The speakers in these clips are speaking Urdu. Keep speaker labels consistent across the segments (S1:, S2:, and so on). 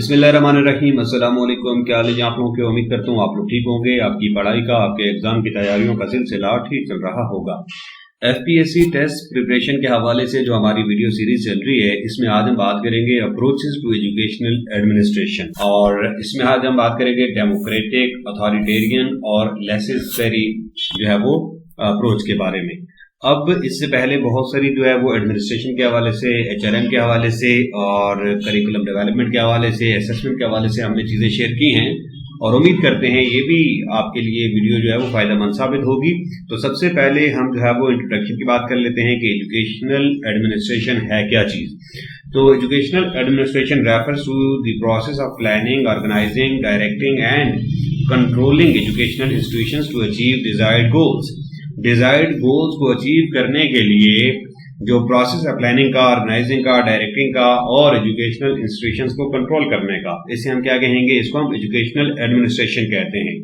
S1: بسم اللہ الرحمن الرحیم، السلام علیکم۔ کیا حال ہے آپ لوگوں کے؟ امید کرتا ہوں آپ لوگ ٹھیک ہوں گے۔ آپ کی پڑھائی کا، آپ کے ایگزام کی تیاریوں کا سلسلہ ٹھیک چل رہا ہوگا۔ FPSC ٹیسٹ پریپریشن کے حوالے سے جو ہماری ویڈیو سیریز چل رہی ہے، اس میں آج ہم بات کریں گے اپروچز ٹو ایجوکیشنل ایڈمنسٹریشن، اور اس میں آج ہم بات کریں گے ڈیموکریٹک، اتھارٹیرین اور لیسز فیری جو ہے وہ اپروچ کے بارے میں۔ اب اس سے پہلے بہت ساری جو ہے وہ ایڈمنسٹریشن کے حوالے سے، HRM کے حوالے سے اور کریکولم ڈیولپمنٹ کے حوالے سے، اسسمنٹ کے حوالے سے ہم نے چیزیں شیئر کی ہیں، اور امید کرتے ہیں یہ بھی آپ کے لیے ویڈیو جو ہے وہ فائدہ مند ثابت ہوگی۔ تو سب سے پہلے ہم جو ہے وہ انٹروڈکشن کی بات کر لیتے ہیں کہ ایجوکیشنل ایڈمنسٹریشن ہے کیا چیز۔ تو educational administration refers to the process of planning, organizing, directing and controlling educational institutions to achieve desired goals. Desired goals کو اچیو کرنے کے لیے جو پروسیس ہے پلاننگ کا، آرگنائزنگ کا، ڈائریکٹنگ کا اور ایجوکیشنل انسٹیٹیوشنز کو کنٹرول کرنے کا، اسے ہم کیا کہیں گے؟ اس کو ہم ایجوکیشنل ایڈمنسٹریشن کہتے ہیں۔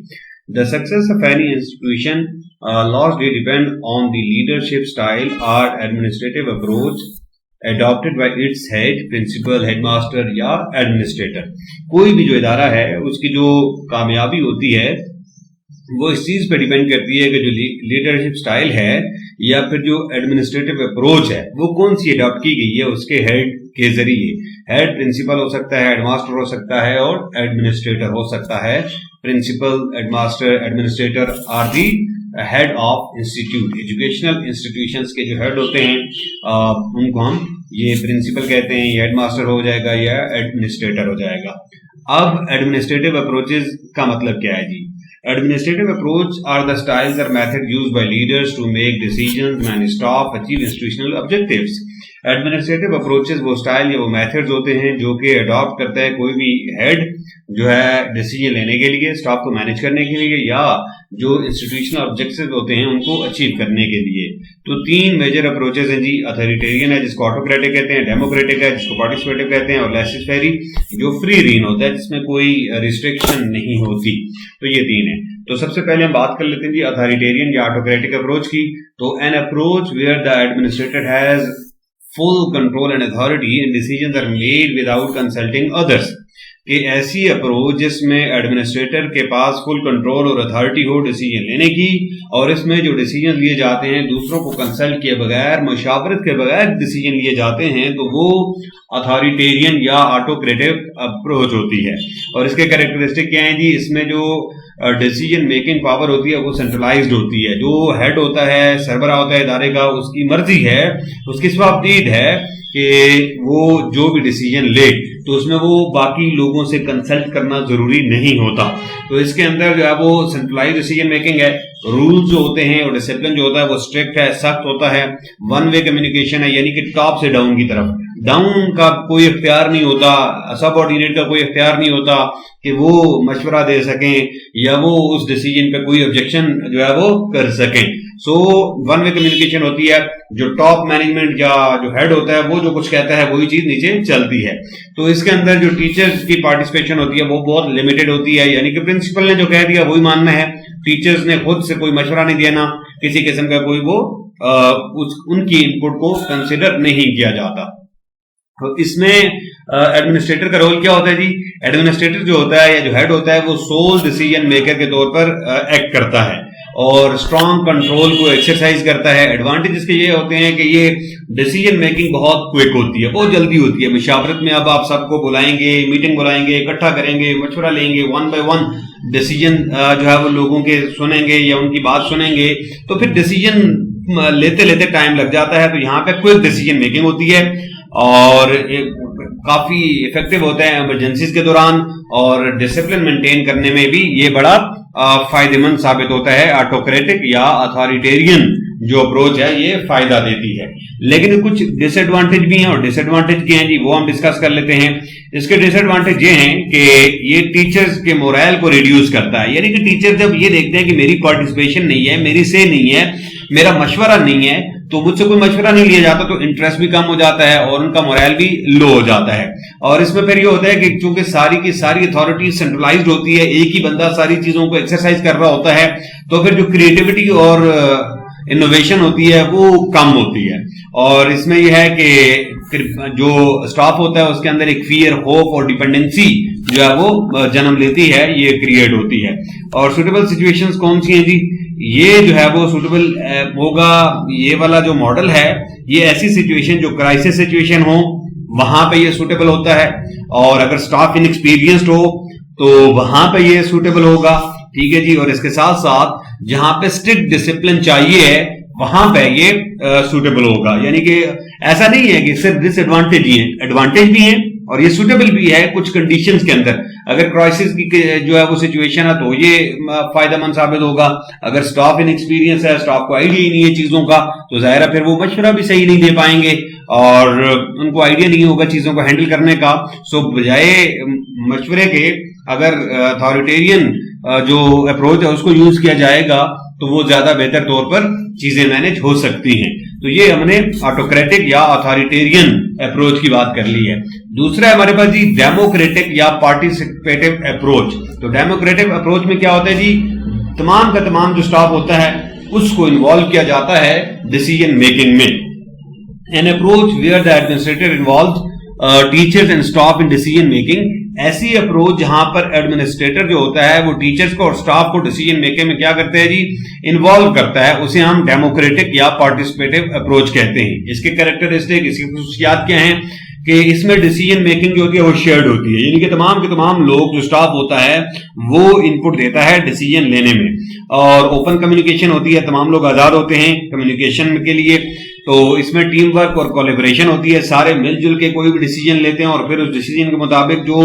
S1: The success of any institution largely depend on the leadership style or administrative approach adopted by its head, principal, headmaster یا administrator۔ کوئی بھی جو ادارہ ہے اس کی جو کامیابی ہوتی ہے وہ اس چیز پہ ڈیپینڈ کرتی ہے کہ جو لیڈرشپ سٹائل ہے یا پھر جو ایڈمنسٹریٹو اپروچ ہے وہ کون سی اڈاپٹ کی گئی ہے اس کے ہیڈ کے ذریعے۔ ہیڈ پرنسپل ہو سکتا ہے، ہیڈ ماسٹر ہو سکتا ہے اور ایڈمنسٹریٹر ہو سکتا ہے۔ Principal, headmaster, administrator are the head of institute. Educational institutions کے جو ہیڈ ہوتے ہیں ان کو ہم یہ پرنسپل کہتے ہیں، یا ہیڈ ماسٹر ہو جائے گا یا ایڈمنسٹریٹر ہو جائے گا۔ اب ایڈمنسٹریٹو اپروچز کا مطلب کیا ہے جی؟ Administrative approach are the styles or methods used by leaders to make decisions, manage staff, achieve institutional objectives۔ Administrative approaches وہ سٹائل یا وہ میتھڈز ہوتے ہیں جو کہ اڈاپٹ کرتا ہے کوئی بھی ہیڈ جو ہے ڈیسیجن لینے کے لیے، اسٹاف کو مینج کرنے کے لیے، یا جو انسٹیٹیوشنل آبجیکٹیوز ہوتے ہیں ان کو اچیو کرنے کے لیے۔ تو تین میجر اپروچز ہیں جی۔ اتھارٹیرین ہے جس کو آٹوکریٹک کہتے ہیں، ڈیموکریٹک ہے جس کو پارٹیسپیٹو کہتے ہیں، اور لیسز فیری جو فری رین ہوتا ہے جس میں کوئی ریسٹرکشن نہیں ہوتی۔ تو یہ تین ہیں۔ تو سب سے پہلے ہم بات کر لیتے ہیں جی اتھارٹیرین یا آٹوکریٹک اپروچ کی۔ تو an approach where the administrator has full control and authority and decisions are made without consulting others۔ کہ ایسی اپروچ جس میں ایڈمنسٹریٹر کے پاس فل کنٹرول اور اتھارٹی ہو ڈیسیجن لینے کی، اور اس میں جو ڈیسیجن لیے جاتے ہیں دوسروں کو کنسلٹ کیے بغیر، مشاورت کے بغیر ڈیسیجن لیے جاتے ہیں، تو وہ اتھارٹیرین یا آٹوکریٹک اپروچ ہوتی ہے۔ اور اس کے کریکٹرسٹک کیا ہیں جی؟ اس میں جو ڈیسیجن میکنگ پاور ہوتی ہے وہ سینٹرلائزڈ ہوتی ہے۔ جو ہیڈ ہوتا ہے، سربراہ ہوتا ہے ادارے کا، اس کی مرضی ہے، اس کی صوابدید ہے کہ وہ جو بھی ڈیسیجن لے تو اس میں وہ باقی لوگوں سے کنسلٹ کرنا ضروری نہیں ہوتا۔ تو اس کے اندر جو ہے وہ سینٹرلائز ڈیسیجن میکنگ ہے۔ رولز جو ہوتے ہیں اور ڈسپلن جو ہوتا ہے وہ اسٹرکٹ ہے، سخت ہوتا ہے۔ ون وے کمیونیکیشن ہے، یعنی کہ ٹاپ سے ڈاؤن کی طرف، ڈاؤن کا کوئی اختیار نہیں ہوتا، سب آرڈینیٹ کا کوئی اختیار نہیں ہوتا کہ وہ مشورہ دے سکیں یا وہ اس ڈیسیجن پہ کوئی آبجیکشن جو ہے وہ کر سکیں۔ سو ون وے کمیونیکیشن ہوتی ہے۔ جو ٹاپ مینجمنٹ یا جو ہیڈ ہوتا ہے وہ جو کچھ کہتا ہے وہی چیز نیچے چلتی ہے۔ تو اس کے اندر جو ٹیچرز کی پارٹیسپیشن ہوتی ہے وہ بہت لمیٹڈ ہوتی ہے، یعنی کہ پرنسپل نے جو کہہ دیا وہی ماننا ہے، ٹیچرز نے خود سے کوئی مشورہ نہیں دینا، کسی قسم کا کوئی وہ ان کی ان پٹ کو کنسیڈر نہیں کیا جاتا۔ تو اس میں ایڈمنسٹریٹر کا رول کیا ہوتا ہے جی؟ ایڈمنسٹریٹر جو ہوتا ہے یا جو ہیڈ ہوتا ہے وہ سول ڈیسیجن میکر کے طور پر ایکٹ کرتا ہے اور اسٹرانگ کنٹرول کو ایکسرسائز کرتا ہے۔ ایڈوانٹیج اس کے یہ ہوتے ہیں کہ یہ ڈیسیجن میکنگ بہت کوئک ہوتی ہے، بہت جلدی ہوتی ہے۔ مشاورت میں اب آپ سب کو بلائیں گے، میٹنگ بلائیں گے، اکٹھا کریں گے، مشورہ لیں گے، ون بائی ون ڈیسیجن جو ہے وہ لوگوں کے سنیں گے یا ان کی بات سنیں گے، تو پھر ڈیسیجن لیتے لیتے ٹائم لگ جاتا ہے۔ تو یہاں پہ کوئک ڈیسیجن میکنگ ہوتی ہے اور کافی افیکٹو ہوتا ہے ایمرجنسیز کے دوران، اور ڈسپلن مینٹین کرنے میں بھی یہ بڑا فائدہ مند ثابت ہوتا ہے۔ آٹوکریٹک یا اتھارٹیرین جو اپروچ ہے یہ فائدہ دیتی ہے، لیکن کچھ ڈس ایڈوانٹیج بھی ہیں، اور ڈس ایڈوانٹیج کیا ہیں جی وہ ہم ڈسکس کر لیتے ہیں۔ اس کے ڈس ایڈوانٹیج یہ ہیں کہ یہ ٹیچرز کے مورائل کو ریڈیوس کرتا ہے، یعنی کہ ٹیچر جب یہ دیکھتے ہیں کہ میری پارٹیسپیشن نہیں ہے، میری سے نہیں ہے، میرا مشورہ نہیں ہے، تو مجھ سے کوئی مشورہ نہیں لیا جاتا، تو انٹرسٹ بھی کم ہو جاتا ہے اور ان کا مورائل بھی لو ہو جاتا ہے۔ اور اس میں پھر یہ ہوتا ہے کہ چونکہ ساری کی ساری اتھارٹی سینٹرلائزڈ ہوتی ہے، ایک ہی بندہ ساری چیزوں کو ایکسرسائز کر رہا ہوتا ہے، تو پھر جو کریٹیوٹی اور انوویشن ہوتی ہے وہ کم ہوتی ہے. اور اس میں یہ ہے کہ جو سٹاف ہوتا ہے اس کے اندر ایک فیئر، ہوپ اور ڈیپینڈنسی جو ہے وہ جنم لیتی ہے، یہ کریٹ ہوتی ہے. اور سوٹیبل سچویشنز کون سی ہیں جی؟ یہ جو ہے وہ سوٹیبل ہوگا، یہ والا جو ماڈل ہے یہ ایسی سچویشن جو کرائسس سچویشن ہو وہاں پہ یہ سوٹیبل ہوتا ہے. اور اگر سٹاف انیکسپیرینسڈ ہو تو وہاں پہ یہ سوٹیبل ہوگا. ٹھیک ہے جی. اور اس کے ساتھ ساتھ جہاں پہ اسٹرکٹ ڈسپلن چاہیے ہے وہاں پہ یہ سوٹیبل ہوگا. یعنی کہ ایسا نہیں ہے کہ صرف ڈس ایڈوانٹیج ہی ہیں، ایڈوانٹیج بھی ہیں اور یہ سوٹیبل بھی ہے کچھ کنڈیشنز کے اندر. اگر کرائسس کی جو ہے وہ سچویشن ہے تو یہ فائدہ مند ثابت ہوگا. اگر سٹاف ان ایکسپیرینس ہے، سٹاف کو آئیڈیا ہی نہیں ہے چیزوں کا، تو ظاہر ہے پھر وہ مشورہ بھی صحیح نہیں دے پائیں گے اور ان کو آئیڈیا نہیں ہوگا چیزوں کو ہینڈل کرنے کا. سو بجائے مشورے کے اگر اتھارٹیرین جو اپروچ ہے اس کو یوز کیا جائے گا تو وہ زیادہ بہتر طور پر چیزیں مینج ہو سکتی ہیں. تو یہ ہم نے آٹوکریٹک یا اتھارٹیرین اپروچ کی بات کر لی ہے. دوسرا ہے ہمارے پاس جی ڈیموکریٹک یا پارٹیسپیٹو اپروچ. تو ڈیموکریٹک اپروچ میں کیا ہوتا ہے جی؟ تمام کا تمام جو سٹاف ہوتا ہے اس کو انوالو کیا جاتا ہے ڈیسیژن میکنگ میں. An approach where the administrator involves teachers and staff in decision making. ایسی اپروچ جہاں پر ایڈمنسٹریٹر جو ہوتا ہے وہ ٹیچرز کو اور سٹاف کو ڈیسیژن میکنگ میں کیا کرتا ہے جی؟ انوالو کرتا ہے. اسے ہم ڈیموکریٹک یا پارٹیسپیٹو اپروچ کہتے ہیں. اس کے کریکٹرسٹک، اس کی خصوصیات کیا ہیں کہ اس میں ڈیسیژن میکنگ جو ہوتی ہے وہ شیئرڈ ہوتی ہے. یعنی کہ تمام کے تمام لوگ جو سٹاف ہوتا ہے وہ ان پٹ دیتا ہے ڈیسیژن لینے میں. اور اوپن کمیونیکیشن ہوتی ہے، تمام لوگ آزاد ہوتے ہیں کمیونیکیشن کے لیے. تو اس میں ٹیم ورک اور کولیبریشن ہوتی ہے، سارے مل جل کے کوئی بھی ڈیسیژن لیتے ہیں اور پھر اس ڈیسیژن کے مطابق جو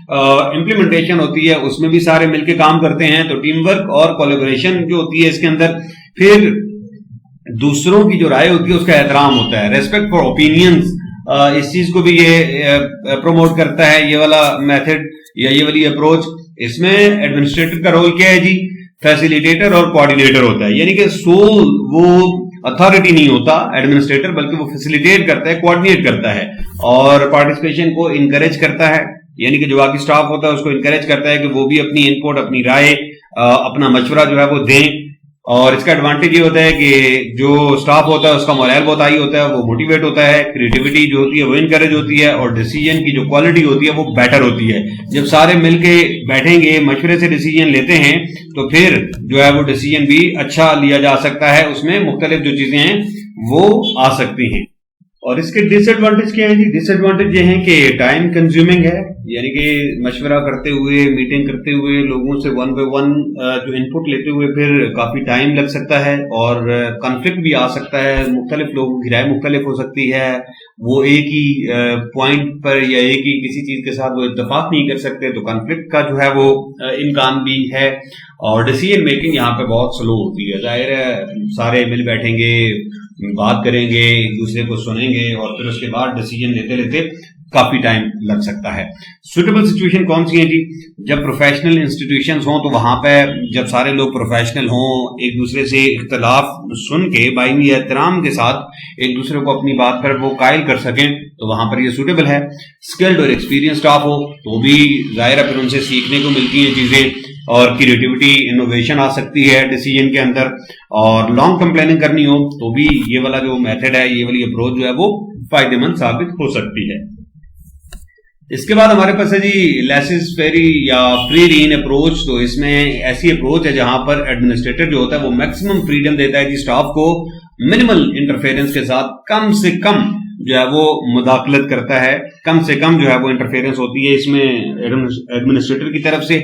S1: امپلیمنٹیشن ہوتی ہے اس میں بھی سارے مل کے کام کرتے ہیں. تو ٹیم ورک اور کولیبریشن جو ہوتی ہے اس کے اندر پھر دوسروں کی جو رائے ہوتی ہے اس کا احترام ہوتا ہے. ریسپیکٹ فار اوپینینز، اس چیز کو بھی یہ پروموٹ کرتا ہے یہ والا میتھڈ یا یہ والی اپروچ. اس میں ایڈمنسٹریٹر کا رول کیا ہے جی؟ فیسیلیٹیٹر اور کوآرڈینیٹر ہوتا ہے. یعنی کہ سول وہ اتھارٹی نہیں ہوتا ایڈمنسٹریٹر، بلکہ وہ فیسیلیٹیٹ کرتا ہے، کوآرڈینیٹ کرتا ہے اور پارٹیسپیشن کو انکریج کرتا ہے. یعنی کہ جو باقی سٹاف ہوتا ہے اس کو انکریج کرتا ہے کہ وہ بھی اپنی ان پٹ، اپنی رائے، اپنا مشورہ جو ہے وہ دیں. اور اس کا ایڈوانٹیج یہ ہوتا ہے کہ جو سٹاف ہوتا ہے اس کا مورائل بہت ہائی ہوتا ہے، وہ موٹیویٹ ہوتا ہے، کریٹیوٹی جو ہوتی ہے وہ انکریج ہوتی ہے اور ڈیسیژن کی جو کوالٹی ہوتی ہے وہ بیٹر ہوتی ہے. جب سارے مل کے بیٹھیں گے مشورے سے ڈیسیژن لیتے ہیں تو پھر جو ہے وہ ڈیسیژن بھی اچھا لیا جا سکتا ہے، اس میں مختلف جو چیزیں ہیں وہ آ سکتی ہیں. اور اس کے ڈس ایڈوانٹیج کیا ہیں جی؟ ڈس ایڈوانٹیج یہ ہیں کہ ٹائم کنزیومنگ ہے. یعنی کہ مشورہ کرتے ہوئے، میٹنگ کرتے ہوئے، لوگوں سے ون بائی ون جو ان پٹ لیتے ہوئے پھر کافی ٹائم لگ سکتا ہے اور کنفلکٹ بھی آ سکتا ہے. مختلف لوگوں کی رائے مختلف ہو سکتی ہے، وہ ایک ہی پوائنٹ پر یا ایک ہی کسی چیز کے ساتھ وہ اتفاق نہیں کر سکتے، تو کنفلکٹ کا جو ہے وہ امکان بھی ہے. اور ڈیسیژن میکنگ یہاں پہ بہت سلو ہوتی ہے. ظاہر ہے سارے مل بیٹھیں گے، بات کریں گے، ایک دوسرے کو سنیں گے اور پھر اس کے بعد ڈیسیژن لیتے لیتے کافی ٹائم لگ سکتا ہے. سوٹیبل سچویشن کون سی ہیں جی؟ جب پروفیشنل انسٹیٹیوشنز ہوں تو وہاں پہ جب سارے لوگ پروفیشنل ہوں، ایک دوسرے سے اختلاف سن کے باہمی احترام کے ساتھ ایک دوسرے کو اپنی بات پر وہ قائل کر سکیں تو وہاں پر یہ سوٹیبل ہے. اسکلڈ اور ایکسپیرینس سٹاف ہو تو بھی ظاہر ہے پھر ان سے سیکھنے کو ملتی ہیں چیزیں اور کریٹیوٹی، انوویشن آ سکتی ہے ڈیسیژن کے اندر. اور لانگ ٹرم پلاننگ کرنی ہو تو بھی یہ والا جو میتھڈ ہے، یہ والی اپروچ جو ہے وہ فائدے مند ثابت ہو سکتی ہے. اس کے بعد ہمارے پاس ہے جی لیسز فیری یا فری رین اپروچ. تو اس میں ایسی اپروچ ہے جہاں پر ایڈمنسٹریٹر جو ہوتا ہے وہ میکسیمم فریڈم دیتا ہے جی اسٹاف کو، منیمل انٹرفیئرنس کے ساتھ، کم سے کم جو ہے وہ مداخلت کرتا ہے، کم سے کم جو ہے وہ انٹرفیئرنس ہوتی ہے اس میں ایڈمنسٹریٹر کی طرف سے.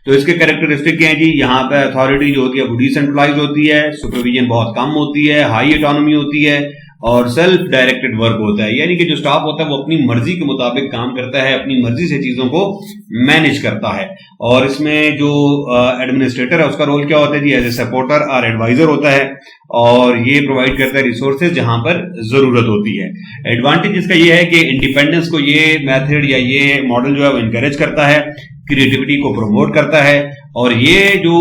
S1: تو اس کے کریکٹرسٹک کیا ہیں جی؟ یہاں پہ اتھارٹی جو ہوتی ہے وہ ڈیسنٹرلائز ہوتی ہے، سپرویژن بہت کم ہوتی ہے، ہائی اٹانومی ہوتی ہے اور سیلف ڈائریکٹڈ ورک ہوتا ہے. یعنی کہ جو سٹاف ہوتا ہے وہ اپنی مرضی کے مطابق کام کرتا ہے، اپنی مرضی سے چیزوں کو مینج کرتا ہے. اور اس میں جو ایڈمنسٹریٹر ہے اس کا رول کیا ہوتا ہے جی؟ ایز اے سپورٹر اور ایڈوائزر ہوتا ہے اور یہ پرووائڈ کرتا ہے ریسورسز جہاں پر ضرورت ہوتی ہے. ایڈوانٹیج اس کا یہ ہے کہ انڈیپینڈنس کو یہ میتھڈ یا یہ ماڈل جو ہے وہ انکریج کرتا ہے، کریٹیوٹی کو پروموٹ کرتا ہے اور یہ جو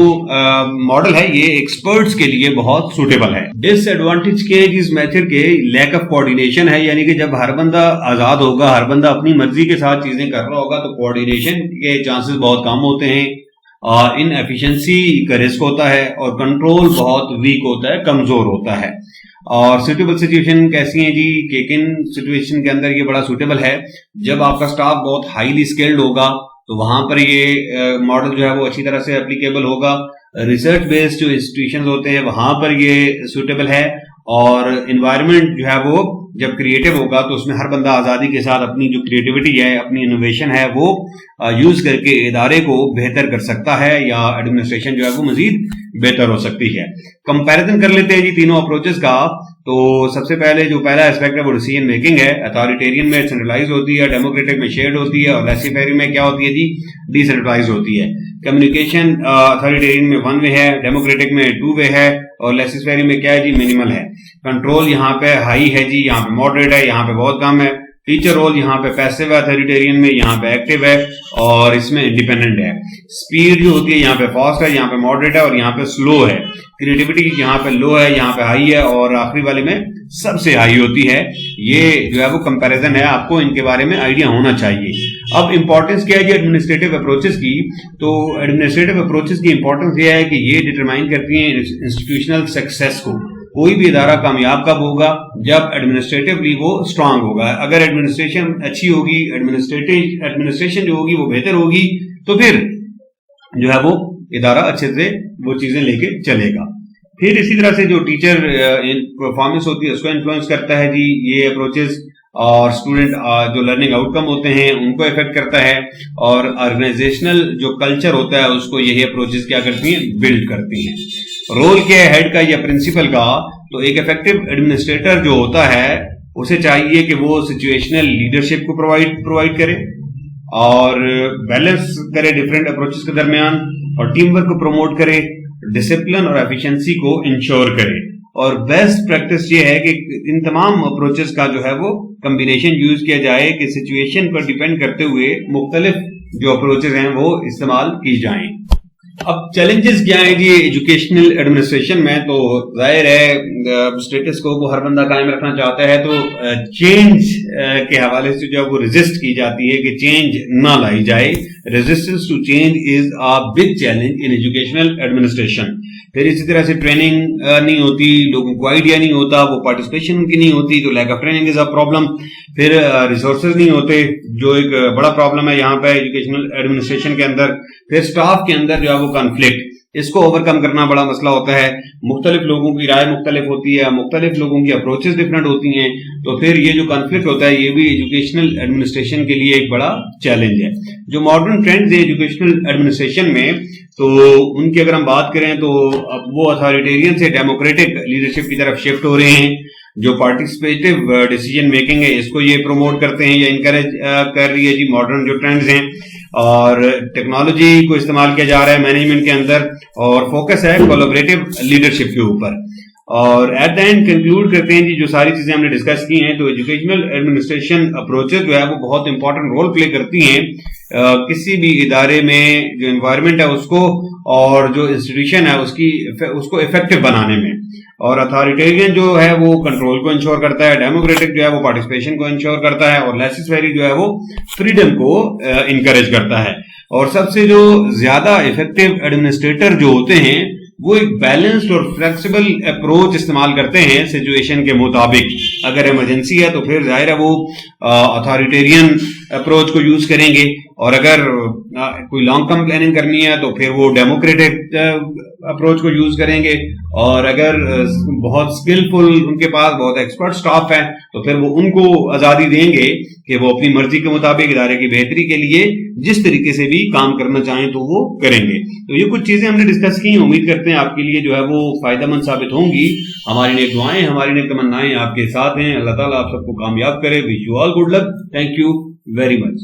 S1: ماڈل ہے یہ ایکسپرٹس کے لیے بہت سوٹیبل ہے. ڈس ایڈوانٹیج کے اس میتھڈ کے لیک آف کوآرڈینیشن ہے. یعنی کہ جب ہر بندہ آزاد ہوگا، ہر بندہ اپنی مرضی کے ساتھ چیزیں کر رہا ہوگا تو کوآرڈینیشن کے چانسز بہت کم ہوتے ہیں ان ایفیشنسی کا رسک ہوتا ہے اور کنٹرول بہت ویک ہوتا ہے, کمزور ہوتا ہے. اور سوٹیبل سچویشن کیسی ہیں جی کہ کن سچویشن کے اندر یہ بڑا سوٹیبل ہے؟ جب آپ کا سٹاف بہت ہائیلی اسکلڈ ہوگا تو وہاں پر یہ ماڈل جو ہے وہ اچھی طرح سے اپلیکیبل ہوگا. ریسرچ بیسڈ جو انسٹیٹیوشنز ہوتے ہیں وہاں پر یہ سوٹیبل ہے. اور انوائرمنٹ جو ہے وہ جب کریٹو ہوگا تو اس میں ہر بندہ آزادی کے ساتھ اپنی جو کریٹیوٹی ہے, اپنی انوویشن ہے, وہ یوز کر کے ادارے کو بہتر کر سکتا ہے یا ایڈمنسٹریشن جو ہے وہ مزید بہتر ہو سکتی ہے. کمپیریزن کر لیتے ہیں جی تینوں اپروچز کا. تو سب سے پہلے جو پہلا اسپیکٹ ہے وہ ڈیسیژن میکنگ ہے. اتھارٹیرین میں سینٹرلائز ہوتی ہے, ڈیموکریٹک میں شیئرڈ ہوتی ہے, اور لیسی فیری میں کیا ہوتی ہے جی ڈی سینٹرلائز ہوتی ہے. کمیونیکیشن اتھارٹیرین میں 1 وے ہے, ڈیموکریٹک میں 2 وے ہے, اور لیسی فیری میں کیا ہے جی منیمل ہے. کنٹرول یہاں پہ ہائی ہے جی, یہاں پہ ماڈریٹ ہے, یہاں پہ بہت کم ہے. ٹیچر رول یہاں پہ پیسو ہے اتھارٹیرین میں, یہاں پہ ایکٹیو ہے, اور اس میں انڈیپینڈنٹ ہے. اسپیڈ جو ہوتی ہے یہاں پہ فاسٹ ہے, یہاں پہ ماڈریٹ ہے, اور یہاں پہ سلو ہے. کریٹیوٹی یہاں پہ لو ہے, یہاں پہ ہائی ہے, اور آخری والے میں سب سے ہائی ہوتی ہے. یہ جو ہے وہ کمپیریزن ہے, آپ کو ان کے بارے میں آئیڈیا ہونا چاہیے. اب امپورٹنس کیا ہے جی ایڈمنسٹریٹو اپروچز کی؟ تو ایڈمنسٹریٹو اپروچز کی امپورٹنس یہ ہے کہ یہ ڈٹرمائن کرتی ہیں انسٹیٹیوشنل سکسیس کو. کوئی بھی ادارہ کامیاب کب ہوگا؟ جب ایڈمنسٹریٹولی وہ اسٹرانگ ہوگا. اگر ایڈمنسٹریشن اچھی ہوگی, ایڈمنسٹریشن جو ہوگی وہ بہتر ہوگی, تو پھر جو ہے وہ ادارہ اچھے سے وہ چیزیں لے کے چلے گا. پھر اسی طرح سے جو ٹیچر پرفارمنس ہوتی ہے اس کو انفلوئنس کرتا ہے جی یہ اپروچز, اور اسٹوڈنٹ جو لرننگ آؤٹ کم ہوتے ہیں ان کو افیکٹ کرتا ہے, اور آرگنائزیشنل جو کلچر ہوتا ہے اس کو یہی اپروچز کیا کرتی ہیں, بلڈ کرتی ہیں. رول کیا ہے ہیڈ کا یا پرنسپل کا؟ تو ایک افیکٹو ایڈمنسٹریٹر جو ہوتا ہے اسے چاہیے کہ وہ سچویشنل لیڈرشپ کو پرووائڈ کرے, اور بیلنس کرے ڈفرینٹ اپروچز کے درمیان, اور ٹیم ورک کو پروموٹ کرے, ڈسپلن اور ایفیشنسی کو انشور کرے. اور بیسٹ پریکٹس یہ ہے کہ ان تمام اپروچز کا جو ہے وہ کمبینیشن یوز کیا جائے کہ سچویشن پر ڈیپینڈ کرتے ہوئے مختلف جو اپروچز ہیں وہ استعمال کی جائیں. اب چیلنجز کیا ہیں جی ایجوکیشنل ایڈمنسٹریشن میں؟ تو ظاہر ہے اسٹیٹس کو وہ ہر بندہ قائم رکھنا چاہتا ہے, تو چینج کے حوالے سے جو ہے وہ ریزسٹ کی جاتی ہے کہ چینج نہ لائی جائے. Resistance to change is a big challenge in educational administration. پھر اسی طرح سے ٹریننگ نہیں ہوتی, لوگوں کو آئیڈیا نہیں ہوتا, وہ پارٹیسپیشن ان کی نہیں ہوتی, تو lack of training is a problem. پھر ریسورسز نہیں ہوتے جو ایک بڑا پرابلم ہے یہاں پہ ایجوکیشنل ایڈمنسٹریشن کے اندر. پھر اسٹاف کے اندر جو ہے وہ کنفلکٹ, اس کو اوور کم کرنا بڑا مسئلہ ہوتا ہے. مختلف لوگوں کی رائے مختلف ہوتی ہے, مختلف لوگوں کی اپروچز ڈفرینٹ ہوتی ہیں, تو پھر یہ جو کنفلکٹ ہوتا ہے یہ بھی ایجوکیشنل ایڈمنسٹریشن کے لیے ایک بڑا چیلنج ہے. جو ماڈرن ٹرینڈز ہیں ایجوکیشنل ایڈمنسٹریشن میں, تو ان کی اگر ہم بات کریں تو اب وہ اتھارٹیرین سے ڈیموکریٹک لیڈرشپ کی طرف شفٹ ہو رہے ہیں. جو پارٹیسپیٹو ڈیسیژن میکنگ ہے اس کو یہ پروموٹ کرتے ہیں یا انکریج کر رہی ہے جی ماڈرن جو ٹرینڈز ہیں. اور ٹیکنالوجی کو استعمال کیا جا رہا ہے مینجمنٹ کے اندر, اور فوکس ہے کولیبریٹو لیڈرشپ کے اوپر. اور ایٹ دا اینڈ کنکلوڈ کرتے ہیں جی جو ساری چیزیں ہم نے ڈسکس کی ہیں, تو ایجوکیشنل ایڈمنسٹریشن اپروچز جو ہے وہ بہت امپورٹنٹ رول پلے کرتی ہیں کسی بھی ادارے میں جو انوائرمنٹ ہے اس کو, اور جو انسٹیٹیوشن ہے اس کو افیکٹو بنانے میں. اور اتھارٹیرین جو ہے وہ کنٹرول کو انشور کرتا ہے, ڈیموکریٹک جو ہے وہ پارٹیسپیشن کو انشور کرتا ہے, اور لیسس فیری جو ہے وہ فریڈم کو انکریج کرتا ہے. اور سب سے جو زیادہ افیکٹو ایڈمنسٹریٹر جو ہوتے ہیں وہ ایک بیلنسڈ اور فلیکسیبل اپروچ استعمال کرتے ہیں سچویشن کے مطابق. اگر ایمرجنسی ہے تو پھر ظاہر ہے وہ اتھارٹیرین اپروچ کو یوز کریں گے, اور اگر کوئی لانگ ٹرم پلاننگ کرنی ہے تو پھر وہ ڈیموکریٹک اپروچ کو یوز کریں گے. اور اگر بہت اسکلفل ان کے پاس بہت ایکسپرٹ سٹاف ہے تو پھر وہ ان کو آزادی دیں گے کہ وہ اپنی مرضی کے مطابق ادارے کی بہتری کے لیے جس طریقے سے بھی کام کرنا چاہیں تو وہ کریں گے. تو یہ کچھ چیزیں ہم نے ڈسکس کی, امید کرتے ہیں آپ کے لیے جو ہے وہ فائدہ مند ثابت ہوں گی. ہماری نیک دعائیں, ہماری نیک تمنائیں آپ کے ساتھ ہیں. اللہ تعالیٰ آپ سب کو کامیاب کرے. Wish you all good luck. Thank you very much.